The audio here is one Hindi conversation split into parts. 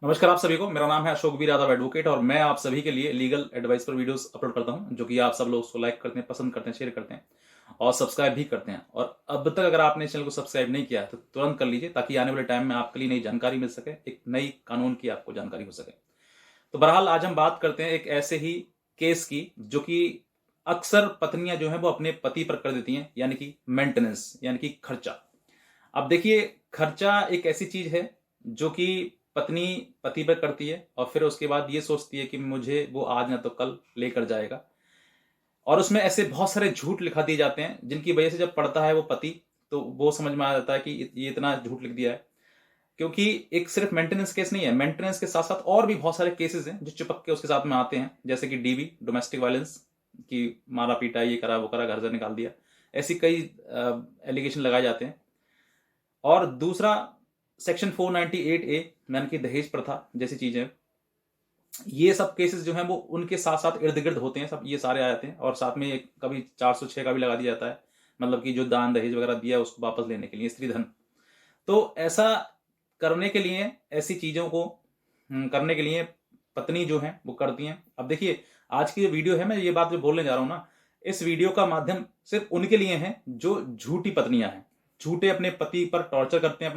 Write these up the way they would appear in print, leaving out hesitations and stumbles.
नमस्कार आप सभी को। मेरा नाम है अशोक वीर यादव एडवोकेट और मैं आप सभी के लिए लीगल एडवाइस पर वीडियोस अपलोड करता हूं, जो कि आप सब लोग उसको लाइक करते हैं, पसंद करते हैं, शेयर करते हैं और सब्सक्राइब भी करते हैं। और अब तक अगर आपने इस चैनल को सब्सक्राइब नहीं किया है तो तुरंत कर लीजिए, ताकि आने वाले टाइम में आपके लिए नई जानकारी मिल सके, एक नई कानून की आपको जानकारी हो सके। तो बहरहाल आज हम बात करते हैं एक ऐसे ही केस की, जो कि अक्सर पत्नियां जो है वो अपने पति पर कर देती हैं, यानी कि मेंटेनेंस, यानी कि खर्चा। अब देखिए, खर्चा एक ऐसी चीज है जो कि पत्नी पति पर करती है और फिर उसके बाद ये सोचती है कि मुझे वो आज ना तो कल लेकर जाएगा। और उसमें ऐसे बहुत सारे झूठ लिखा दिए जाते हैं, जिनकी वजह से जब पढ़ता है वो पति, तो वो समझ में आ जाता है कि ये इतना झूठ लिख दिया है। क्योंकि एक सिर्फ मेंटेनेंस केस नहीं है, मेंटेनेंस के साथ साथ और भी बहुत सारे केसेस हैं जो चिपक के उसके साथ में आते हैं, जैसे कि डीवी, डोमेस्टिक वायलेंस, की मारा पीटा, ये करा वो करा, घर से निकाल दिया। ऐसी कई एलिगेशन लगाए जाते हैं। और दूसरा, सेक्शन 498 ए, यानी कि दहेज प्रथा जैसी चीजें, ये सब केसेस जो हैं वो उनके साथ साथ इर्द गिर्द होते हैं, सब ये सारे आ जाते हैं। और साथ में कभी 406 का भी लगा दिया जाता है, मतलब कि जो दान दहेज वगैरह दिया है उसको वापस लेने के लिए, स्त्री धन। तो ऐसा करने के लिए, ऐसी चीजों को करने के लिए पत्नी जो है वो करती हैं। अब देखिए, आज की जो वीडियो है, मैं ये बात जो बोलने जा रहा हूं ना, इस वीडियो का माध्यम सिर्फ उनके लिए है जो झूठी पत्नियां हैं, झूठे अपने पति पर टॉर्चर करते हैं,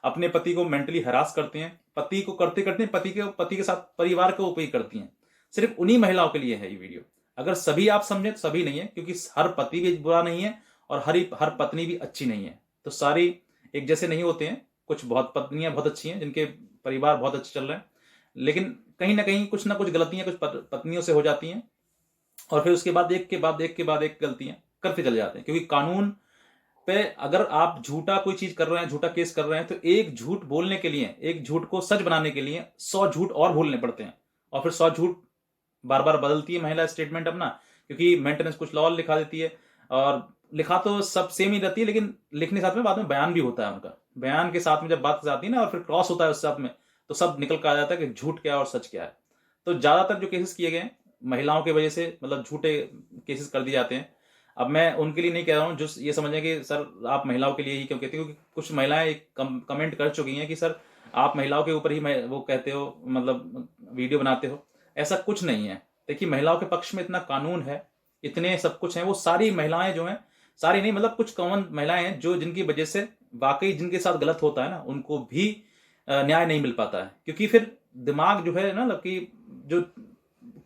अपने पति को मेंटली हरास करते हैं, पति को करते करते पति के साथ परिवार को उपयोग करती हैं। सिर्फ उन्हीं महिलाओं के लिए है ये वीडियो। अगर सभी आप समझे तो सभी नहीं है, क्योंकि हर पति भी बुरा नहीं है और हर पत्नी भी अच्छी नहीं है। तो सारी एक जैसे नहीं होते हैं। कुछ बहुत पत्नियां बहुत अच्छी हैं, जिनके परिवार बहुत अच्छे चल रहे हैं, लेकिन कहीं ना कुछ गलतियां कुछ पत्नियों से हो जाती हैं। और फिर उसके बाद एक गलतियां करते चले जाते हैं, क्योंकि कानून पे अगर आप झूठा कोई चीज कर रहे हैं, झूठा केस कर रहे हैं, तो एक झूठ बोलने के लिए, एक झूठ को सच बनाने के लिए 100 झूठ और बोलने पड़ते हैं। और फिर 100 झूठ बार बार बदलती है महिला स्टेटमेंट अपना, क्योंकि मेंटेनेंस कुछ लॉ लिखा देती है। और लिखा तो सब सेम ही रहती है, लेकिन लिखने के साथ में बाद में बयान भी होता है उनका। बयान के साथ में जब बात आती है ना, और फिर क्रॉस होता है उस साथ में, तो सब निकल कर आ जाता है कि झूठ क्या है और सच क्या है। तो ज्यादातर जो केसेस किए गए महिलाओं की वजह से, मतलब झूठे केसेस कर दिए जाते हैं। अब मैं उनके लिए नहीं कह रहा हूँ जो ये समझें कि सर आप महिलाओं के लिए ही क्यों कहते हो, क्योंकि कुछ महिलाएं कमेंट कर चुकी हैं कि सर आप महिलाओं के ऊपर ही वो कहते हो, मतलब वीडियो बनाते हो। ऐसा कुछ नहीं है। देखिए, महिलाओं के पक्ष में इतना कानून है, इतने सब कुछ है। वो सारी महिलाएं जो हैं, सारी नहीं, मतलब कुछ कॉमन महिलाएं हैं जो, जिनकी वजह से वाकई जिनके साथ गलत होता है ना, उनको भी न्याय नहीं मिल पाता है। क्योंकि फिर दिमाग जो है ना, मतलब कि जो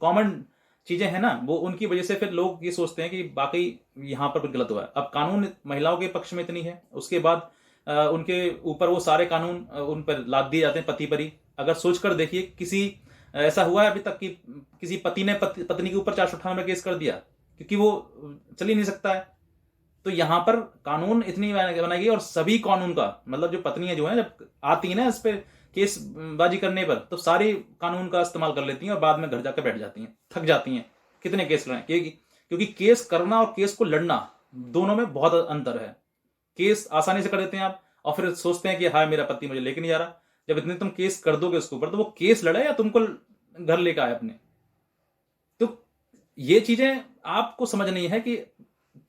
कॉमन चीजें हैं ना, वो उनकी वजह से फिर लोग ये सोचते हैं कि वाकई यहाँ पर कुछ गलत हुआ है। अब कानून महिलाओं के पक्ष में इतनी है, उसके बाद उनके ऊपर वो सारे कानून उन पर लाद दिए जाते हैं, पति पर ही। अगर सोचकर देखिए, किसी ऐसा हुआ है अभी तक कि किसी पति ने पत्नी के ऊपर 498 केस कर दिया, क्योंकि वो चल ही नहीं सकता है। तो यहाँ पर कानून इतनी बनाई गई, और सभी कानून का मतलब, जो पत्नियां जो है जब आती है ना इस पे केस बाजी करने पर, तो सारी कानून का इस्तेमाल कर लेती हैं और बाद में घर जाकर बैठ जाती हैं, थक जाती हैं। कितने केस लड़े, क्योंकि केस करना और केस को लड़ना, दोनों में बहुत अंतर है। केस आसानी से कर देते हैं आप, और फिर सोचते हैं कि हाय मेरा पति मुझे लेके नहीं जा रहा। जब इतने तुम केस कर दोगे उसके ऊपर, तो वो केस लड़े या तुमको घर लेकर आए अपने। तो ये चीजें आपको समझनी है कि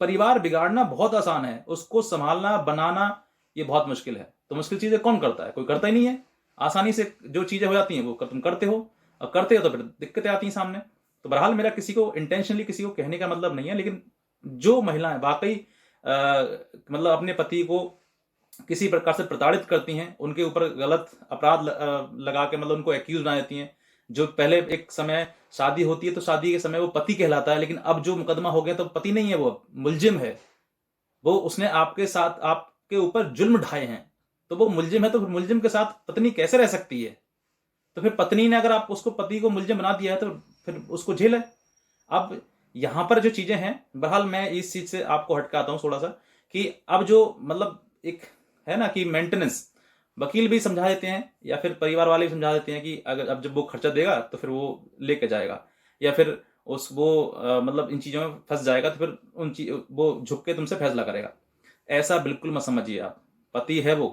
परिवार बिगाड़ना बहुत आसान है, उसको संभालना, बनाना ये बहुत मुश्किल है। तो मुश्किल चीजें कौन करता है? कोई करता ही नहीं है। आसानी से जो चीजें हो जाती हैं वो तुम करते हो, और करते हो तो फिर दिक्कतें आती हैं सामने। तो बहरहाल, मेरा किसी को इंटेंशनली किसी को कहने का मतलब नहीं है, लेकिन जो महिलाएं वाकई मतलब अपने पति को किसी प्रकार से प्रताड़ित करती हैं, उनके ऊपर गलत अपराध लगा के, मतलब उनको एक्यूज बना देती हैं। जो पहले एक समय शादी होती है तो शादी के समय वो पति कहलाता है, लेकिन अब जो मुकदमा हो गया तो पति नहीं है, वो मुलजिम है। वो उसने आपके साथ, आपके ऊपर जुल्म ढाए हैं, तो वो मुलजिम है। तो फिर मुलजिम के साथ पत्नी कैसे रह सकती है? तो फिर पत्नी ने, अगर आप उसको, पति को मुलजिम बना दिया है, तो फिर उसको जेल है। अब यहां पर जो चीजें हैं, बहरहाल मैं इस चीज से आपको हटकाता हूं थोड़ा सा, कि अब जो मतलब एक है ना कि मेंटेनेंस, वकील भी समझा देते हैं या फिर परिवार वाले भी समझा देते हैं कि अगर अब जब वो खर्चा देगा तो फिर वो लेके जाएगा, या फिर उस वो मतलब इन चीजों में फंस जाएगा, तो फिर वो झुक के तुमसे फैसला करेगा। ऐसा बिल्कुल मत समझिए आप। पति है वो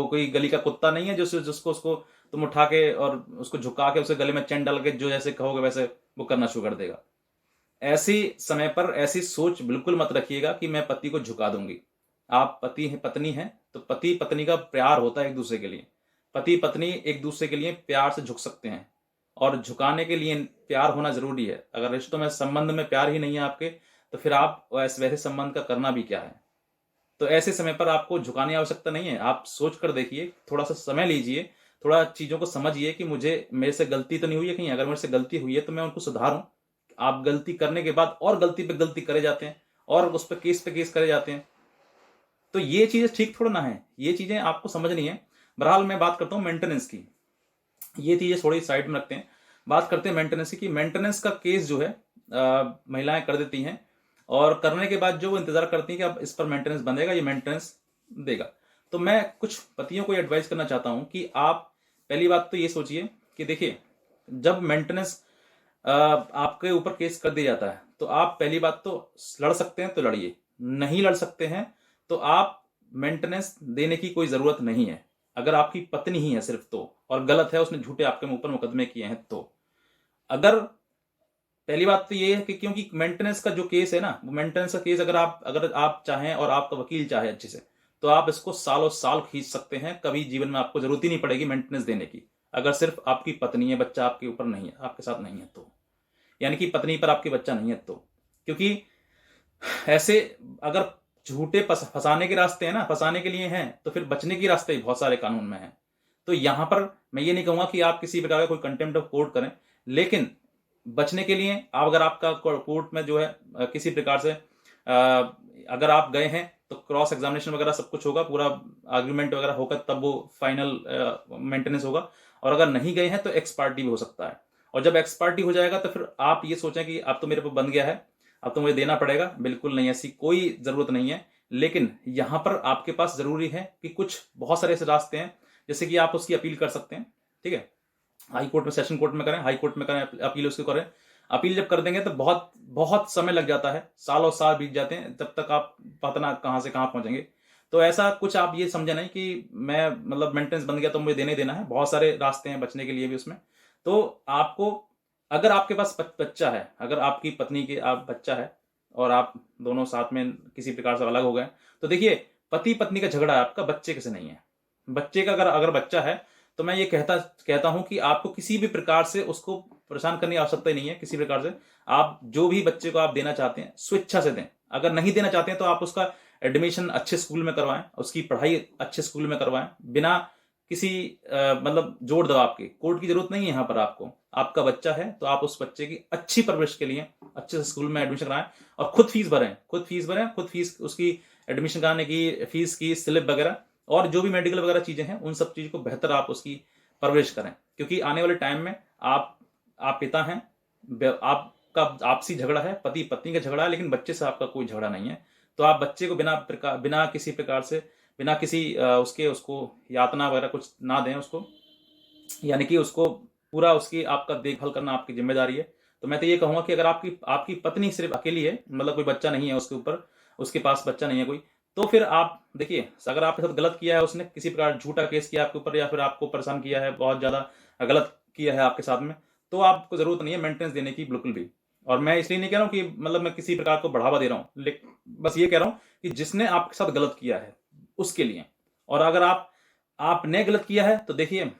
कोई गली का कुत्ता नहीं है जिसको उसको तुम उठा के और उसको झुका के उसे गले में चैन डाल के जो जैसे कहोगे वैसे वो करना शुरू कर देगा। ऐसी समय पर ऐसी सोच बिल्कुल मत रखिएगा कि मैं पति को झुका दूंगी। आप पति हैं, पत्नी हैं, तो पति पत्नी का प्यार होता है एक दूसरे के लिए। पति पत्नी एक दूसरे के लिए प्यार से झुक सकते हैं, और झुकाने के लिए प्यार होना जरूरी है। अगर रिश्तों में, संबंध में प्यार ही नहीं है आपके, तो फिर आप वैसे संबंध का करना भी क्या है। तो ऐसे समय पर आपको झुकाने की आवश्यकता नहीं है। आप सोच कर देखिए, थोड़ा सा समय लीजिए, थोड़ा चीजों को समझिए कि मुझे, मेरे से गलती तो नहीं हुई है कहीं। अगर मेरे से गलती हुई है तो मैं उनको सुधारूं। आप गलती करने के बाद और गलती पे गलती करे जाते हैं, और उस पर केस पे केस करे जाते हैं। तो ये चीजें ठीक थोड़ा ना है, ये चीजें आपको समझनी है। बहरहाल मैं बात करता हूँ मेंटेनेंस की। ये चीजें थोड़ी साइड में रखते हैं, बात करते हैं मेंटेनेंस की। मेंटेनेंस का केस जो है महिलाएं कर देती हैं, और करने के बाद जो वो इंतजार करती हैं कि अब इस पर मेंटेनेंस बंधेगा, ये मेंटेनेंस देगा। तो मैं कुछ पतियों को एडवाइस करना चाहता हूं कि आप पहली बात तो ये सोचिए कि देखिए, जब मेंटेनेंस आपके ऊपर केस कर दिया जाता है, तो आप पहली बात तो लड़ सकते हैं तो लड़िए, नहीं लड़ सकते हैं तो आप मेंटेनेंस देने की कोई जरूरत नहीं है। अगर आपकी पत्नी ही है सिर्फ तो, और गलत है, उसने झूठे आपके ऊपर मुकदमे किए हैं तो। अगर पहली बात तो ये है कि क्योंकि मेंटेनेंस का जो केस है ना, वो मेंटेनेंस का केस अगर आप चाहें और आपका वकील चाहे अच्छे से, तो आप इसको सालों साल खींच सकते हैं। कभी जीवन में आपको जरूरत ही नहीं पड़ेगी मेंटेनेंस देने की, अगर सिर्फ आपकी पत्नी है, बच्चा आपके ऊपर नहीं है, आपके साथ नहीं है तो, यानी कि पत्नी पर आपके बच्चा नहीं है तो। क्योंकि ऐसे अगर झूठे फंसाने के रास्ते हैं ना, फंसाने के लिए हैं, तो फिर बचने के रास्ते भी बहुत सारे कानून में हैं। तो यहां पर मैं ये नहीं कहूंगा कि आप किसी प्रकार का कोई कंटेम्प्ट ऑफ कोर्ट करें, लेकिन बचने के लिए आप, अगर आपका कोर्ट में जो है किसी प्रकार से अगर आप गए हैं, तो क्रॉस एग्जामिनेशन वगैरह सब कुछ होगा, पूरा आर्ग्यूमेंट वगैरह होकर तब वो फाइनल मेंटेनेंस होगा। और अगर नहीं गए हैं तो एक्स पार्टी भी हो सकता है। और जब एक्स पार्टी हो जाएगा तो फिर आप ये सोचें कि अब तो मेरे पर बन गया है, अब तो मुझे देना पड़ेगा। बिल्कुल नहीं, ऐसी कोई जरूरत नहीं है। लेकिन यहां पर आपके पास जरूरी है कि कुछ बहुत सारे ऐसे रास्ते हैं, जैसे कि आप उसकी अपील कर सकते हैं। ठीक है, हाई कोर्ट में, सेशन कोर्ट में करें, हाई कोर्ट में करें अपील, उसको करें। अपील जब कर देंगे तो बहुत बहुत समय लग जाता है, सालों साल बीत जाते हैं, तब तक आप पता ना कहां से कहां पहुंचेंगे। तो ऐसा कुछ आप ये समझे नहीं कि मैं मतलब मेंटेनेंस बन गया तो मुझे देने ही देना है। बहुत सारे रास्ते हैं बचने के लिए भी उसमें। तो आपको, अगर आपके पास बच्चा है, अगर आपकी पत्नी के आप बच्चा है, और आप दोनों साथ में किसी प्रकार से अलग हो गए, तो देखिए, पति पत्नी का झगड़ा है आपका, बच्चे से नहीं है। बच्चे का अगर अगर बच्चा है, तो मैं ये कहता हूं कि आपको किसी भी प्रकार से उसको परेशान करने की आवश्यकता ही नहीं है। किसी प्रकार से आप जो भी बच्चे को आप देना चाहते हैं स्वेच्छा से दें। अगर नहीं देना चाहते हैं तो आप उसका एडमिशन अच्छे स्कूल में करवाएं, उसकी पढ़ाई अच्छे स्कूल में करवाएं, बिना किसी मतलब जोर दबाव के। कोर्ट की जरूरत नहीं है यहाँ पर आपको। आपका बच्चा है तो आप उस बच्चे की अच्छी परवरिश के लिए अच्छे से स्कूल में एडमिशन कराएं, और खुद फीस भरें, खुद फीस उसकी एडमिशन कराने की, फीस की स्लिप वगैरह, और जो भी मेडिकल वगैरह चीजें हैं, उन सब चीज को बेहतर आप उसकी परवरिश करें। क्योंकि आने वाले टाइम में आप पिता हैं, आपका आपसी झगड़ा है, पति पत्नी का झगड़ा है, लेकिन बच्चे से आपका कोई झगड़ा नहीं है। तो आप बच्चे को बिना किसी प्रकार से, बिना किसी उसको यातना वगैरह कुछ ना दें उसको, यानी कि उसको पूरा उसकी आपका देखभाल करना आपकी जिम्मेदारी है। तो मैं तो ये कहूंगा कि अगर आपकी आपकी पत्नी सिर्फ अकेली है, मतलब कोई बच्चा नहीं है उसके ऊपर, उसके पास बच्चा नहीं है कोई, तो फिर आप देखिए, अगर आपके साथ गलत किया है, उसने किसी प्रकार झूठा केस किया आपके ऊपर, या फिर आपको परेशान किया है, बहुत ज्यादा गलत किया है आपके साथ में, तो आपको जरूरत नहीं है मेंटेनेंस देने की, बिल्कुल भी। और मैं इसलिए नहीं कह रहा हूं कि मतलब मैं किसी प्रकार को बढ़ावा दे रहा हूं, लेकिन बस ये कह रहा हूं कि जिसने आपके साथ गलत किया है उसके लिए। और अगर आपने गलत किया है, तो देखिए,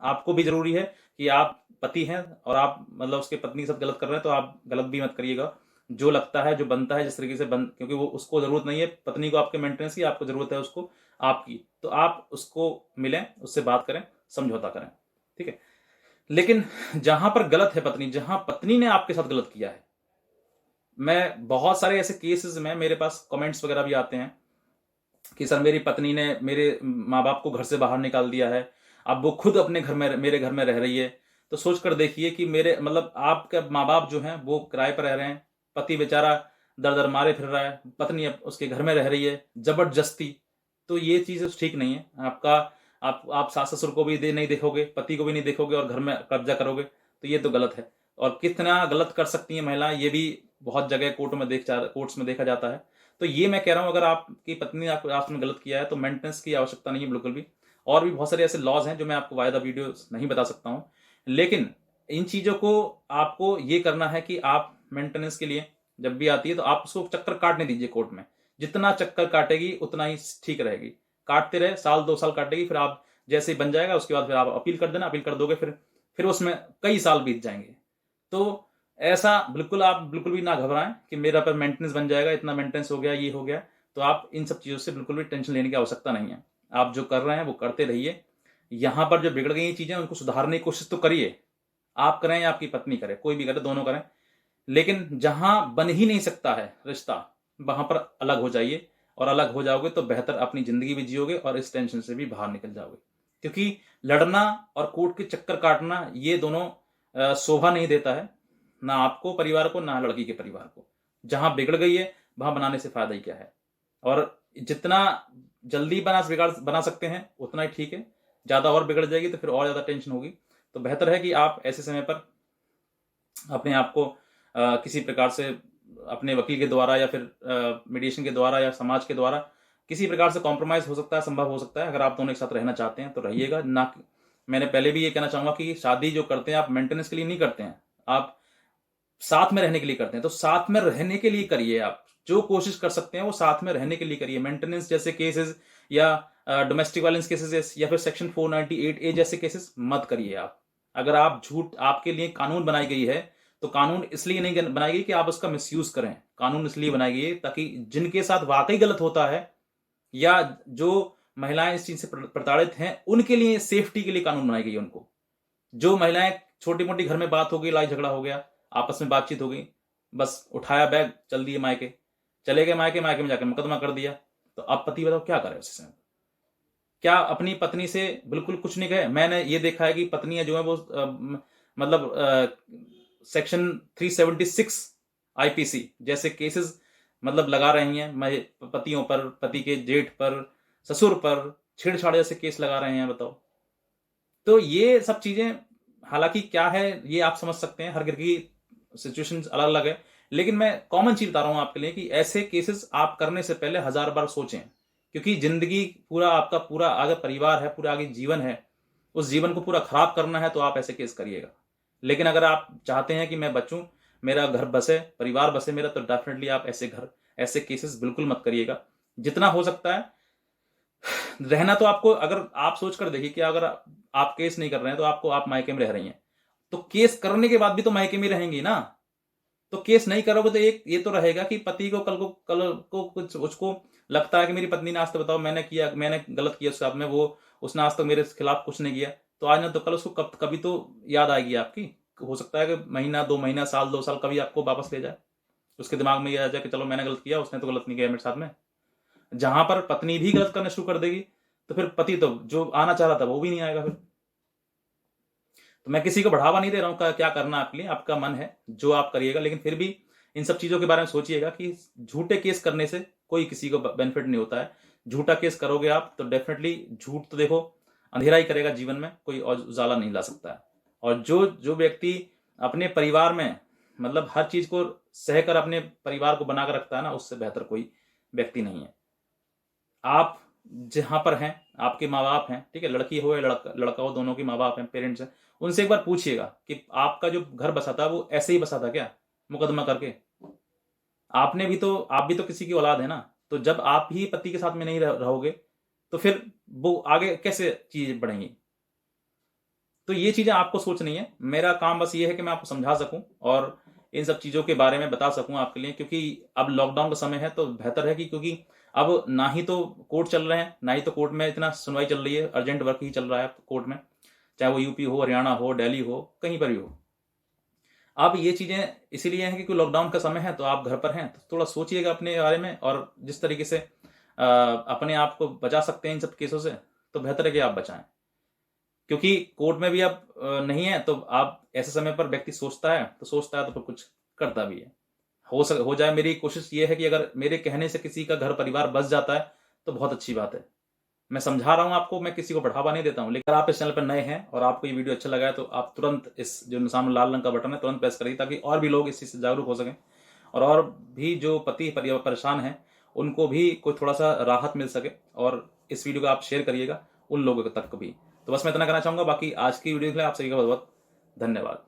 आपको भी जरूरी है कि आप पति हैं और आप मतलब उसके पत्नी के साथ गलत कर रहे हैं, तो आप गलत भी मत करिएगा। जो लगता है, जो बनता है, जिस तरीके से क्योंकि वो, उसको जरूरत नहीं है पत्नी को आपके मेंटेनेंस की, आपको जरूरत है उसको आपकी। तो आप उसको मिलें, उससे बात करें, समझौता करें। ठीक है, लेकिन जहां पर गलत है पत्नी, जहां पत्नी ने आपके साथ गलत किया है, मैं बहुत सारे ऐसे केसेस में, मेरे पास कमेंट्स वगैरह भी आते हैं कि सर मेरी पत्नी ने मेरे माँ बाप को घर से बाहर निकाल दिया है, अब वो खुद अपने घर में, मेरे घर में रह रही है। तो सोच कर देखिए कि मेरे मतलब आपके माँ बाप जो हैं वो किराए पर रह रहे हैं, पति बेचारा दर दर मारे फिर रहा है, पत्नी अब उसके घर में रह रही है जबरदस्ती। तो ये चीज ठीक नहीं है। आपका आप सास ससुर को भी नहीं देखोगे, पति को भी नहीं देखोगे, और घर में कब्जा करोगे, तो ये तो गलत है। और कितना गलत कर सकती है महिला, ये भी बहुत जगह कोर्ट्स में देखा जाता है। तो ये मैं कह रहा हूं, अगर आपकी पत्नी ने आपने गलत किया है तो मेंटेनेंस की आवश्यकता नहीं है बिल्कुल भी। और भी बहुत सारे ऐसे लॉज हैं जो मैं आपको वायदा वीडियो नहीं बता सकता हूं, लेकिन इन चीजों को आपको ये करना है कि आप मेंटेनेंस के लिए जब भी आती है तो आप उसको चक्कर काटने दीजिए कोर्ट में। जितना चक्कर काटेगी उतना ही ठीक रहेगी। काटते रहे, साल 2 साल काटेगी, फिर आप जैसे ही बन जाएगा उसके बाद फिर आप अपील कर देना, अपील कर दोगे फिर उसमें कई साल बीत जाएंगे। तो ऐसा बिल्कुल आप बिल्कुल भी ना घबराएं कि मेरा पर मेंटेनेंस बन जाएगा, इतना मेंटेनेंस हो गया, ये हो गया। तो आप इन सब चीज़ों से बिल्कुल भी टेंशन लेने की आवश्यकता नहीं है। आप जो कर रहे हैं वो करते रहिए। यहाँ पर जो बिगड़ गई ये चीज़ें उनको सुधारने की कोशिश तो करिए। आप करें या आपकी पत्नी करे, कोई भी करे, दोनों करें। लेकिन जहाँ बन ही नहीं सकता है रिश्ता, वहाँ पर अलग हो जाइए। और अलग हो जाओगे तो बेहतर अपनी ज़िंदगी भी जियोगे और इस टेंशन से भी बाहर निकल जाओगे। क्योंकि लड़ना और कोर्ट के चक्कर काटना ये दोनों शोभा नहीं देता है, ना आपको परिवार को, ना लड़की के परिवार को। जहाँ बिगड़ गई है वहाँ बनाने से फ़ायदा ही क्या है। और जितना जल्दी बना सकते हैं उतना ही ठीक है। ज़्यादा और बिगड़ जाएगी तो फिर और ज़्यादा टेंशन होगी। तो बेहतर है कि आप ऐसे समय पर अपने आप को किसी प्रकार से अपने वकील के द्वारा या फिर मीडिएशन के द्वारा या समाज के द्वारा किसी प्रकार से कॉम्प्रोमाइज़ हो सकता है, संभव हो सकता है। अगर आप दोनों एक साथ रहना चाहते हैं तो रहिएगा। ना, मैंने पहले भी ये कहना चाहूँगा कि शादी जो करते हैं आप मेंटेनेंस के लिए नहीं करते हैं, आप साथ में रहने के लिए करते हैं। तो साथ में रहने के लिए करिए। आप जो कोशिश कर सकते हैं वो साथ में रहने के लिए करिए। मेंटेनेंस जैसे केसेस या डोमेस्टिक वायलेंस केसेस या फिर सेक्शन 498A जैसे केसेस मत करिए आप। अगर आप झूठ, आपके लिए कानून बनाई गई है तो कानून इसलिए नहीं बनाई गई कि आप उसका मिसयूज करें। कानून इसलिए बनाई गई है ताकि जिनके साथ वाकई गलत होता है या जो महिलाएं इस चीज से प्रताड़ित हैं उनके लिए सेफ्टी के लिए कानून बनाई गई है। उनको, जो महिलाएं छोटी मोटी घर में बात हो गई, लड़ाई झगड़ा हो गया, आपस में बातचीत हो गई, बस उठाया बैग चल दिए मायके, चले गए मायके में जाकर मुकदमा कर दिया। तो अब पति बताओ क्या करे उस समय? क्या अपनी पत्नी से बिल्कुल कुछ नहीं कहे? मैंने ये देखा है कि पत्नियां जो है वो मतलब सेक्शन 376 आईपीसी जैसे केसेस मतलब लगा रही हैं पतियों पर, पति के जेठ पर, ससुर पर छेड़छाड़ जैसे केस लगा रहे हैं। बताओ। तो ये सब चीजें हालांकि क्या है ये आप समझ सकते हैं, हर घर की सिचुएशंस अलग अलग है। लेकिन मैं कॉमन चीज बता रहा हूं आपके लिए कि ऐसे केसेस आप करने से पहले 1000 बार सोचें। क्योंकि जिंदगी पूरा आपका पूरा आगे परिवार है, पूरा आगे जीवन है, उस जीवन को पूरा खराब करना है तो आप ऐसे केस करिएगा। लेकिन अगर आप चाहते हैं कि मैं बचूं, मेरा घर बसे, परिवार बसे मेरा, तो डेफिनेटली आप ऐसे केसेस बिल्कुल मत करिएगा। जितना हो सकता है रहना तो आपको, अगर आप सोच कर देखिए कि अगर आप केस नहीं कर रहे हैं तो आप मायके में रह रही हैं, तो केस करने के बाद भी तो मायके में रहेंगी ना। तो केस नहीं करोगे तो एक ये तो रहेगा कि पति को कल को कुछ उसको लगता है कि मेरी पत्नी ने आज तक, बताओ, मैंने गलत किया उसके साथ में, वो उसने आज तक मेरे खिलाफ कुछ नहीं किया, तो आज ना तो कल उसको कभी तो याद आएगी आपकी। हो सकता है कि महीना 2 महीना, साल 2 साल कभी आपको वापस ले जाए, उसके दिमाग में ये आ जाए कि चलो मैंने गलत किया, उसने तो गलत नहीं किया मेरे साथ में। जहां पर पत्नी भी गलत करना शुरू कर देगी तो फिर पति तो जो आना चाह रहा था वो भी नहीं आएगा फिर। तो मैं किसी को बढ़ावा नहीं दे रहा हूं क्या करना आपके लिए, आपका मन है जो आप करिएगा। लेकिन फिर भी इन सब चीजों के बारे में सोचिएगा कि झूठे केस करने से कोई किसी को बेनिफिट नहीं होता है। झूठा केस करोगे आप तो डेफिनेटली झूठ तो देखो अंधेरा ही करेगा जीवन में, कोई और उजाला नहीं ला सकता है। और जो व्यक्ति अपने परिवार में मतलब हर चीज को सहकर अपने परिवार को बनाकर रखता है ना, उससे बेहतर कोई व्यक्ति नहीं है। आप जहां पर हैं, आपके माँ बाप हैं, ठीक है, लड़की हो या लड़का हो, दोनों के माँ बाप हैं, पेरेंट्स हैं, उनसे एक बार पूछिएगा कि आपका जो घर बसा था वो ऐसे ही बसा था क्या, मुकदमा करके? आप भी तो किसी की औलाद है ना। तो जब आप ही पति के साथ में नहीं रहोगे तो फिर वो आगे कैसे चीजें बढ़ेंगी? तो ये चीजें आपको सोचनी है। मेरा काम बस ये है कि मैं आपको समझा सकूं और इन सब चीजों के बारे में बता सकूं आपके लिए, क्योंकि अब लॉकडाउन का समय है तो बेहतर है कि, क्योंकि अब ना ही तो कोर्ट चल रहे हैं, ना ही तो कोर्ट में इतना सुनवाई चल रही है, अर्जेंट वर्क ही चल रहा है कोर्ट में, चाहे वो यूपी हो, हरियाणा हो, दिल्ली हो, कहीं पर भी हो। अब ये चीजें इसीलिए हैं क्योंकि लॉकडाउन का समय है तो आप घर पर हैं, तो थोड़ा सोचिएगा अपने बारे में, और जिस तरीके से अपने आप को बचा सकते हैं इन सब केसों से तो बेहतर है कि आप बचाएं। क्योंकि कोर्ट में भी अब नहीं है तो आप ऐसे समय पर व्यक्ति सोचता है तो फिर कुछ करता भी है। हो जाए, मेरी कोशिश ये है कि अगर मेरे कहने से किसी का घर परिवार बस जाता है तो बहुत अच्छी बात है। मैं समझा रहा हूं आपको, मैं किसी को बढ़ावा नहीं देता हूं। लेकिन अगर आप इस चैनल पर नए हैं और आपको ये वीडियो अच्छा लगा है तो आप तुरंत इस जो सामने लाल रंग का बटन है तुरंत प्रेस करिए, ताकि और भी लोग इस चीज से जागरूक हो सकें और भी जो पति परिवार परेशान हैं उनको भी कोई थोड़ा सा राहत मिल सके। और इस वीडियो को आप शेयर करिएगा उन लोगों तक भी। तो बस मैं इतना कहना चाहूंगा। बाकी आज की वीडियो के लिए आप सभी का बहुत बहुत धन्यवाद।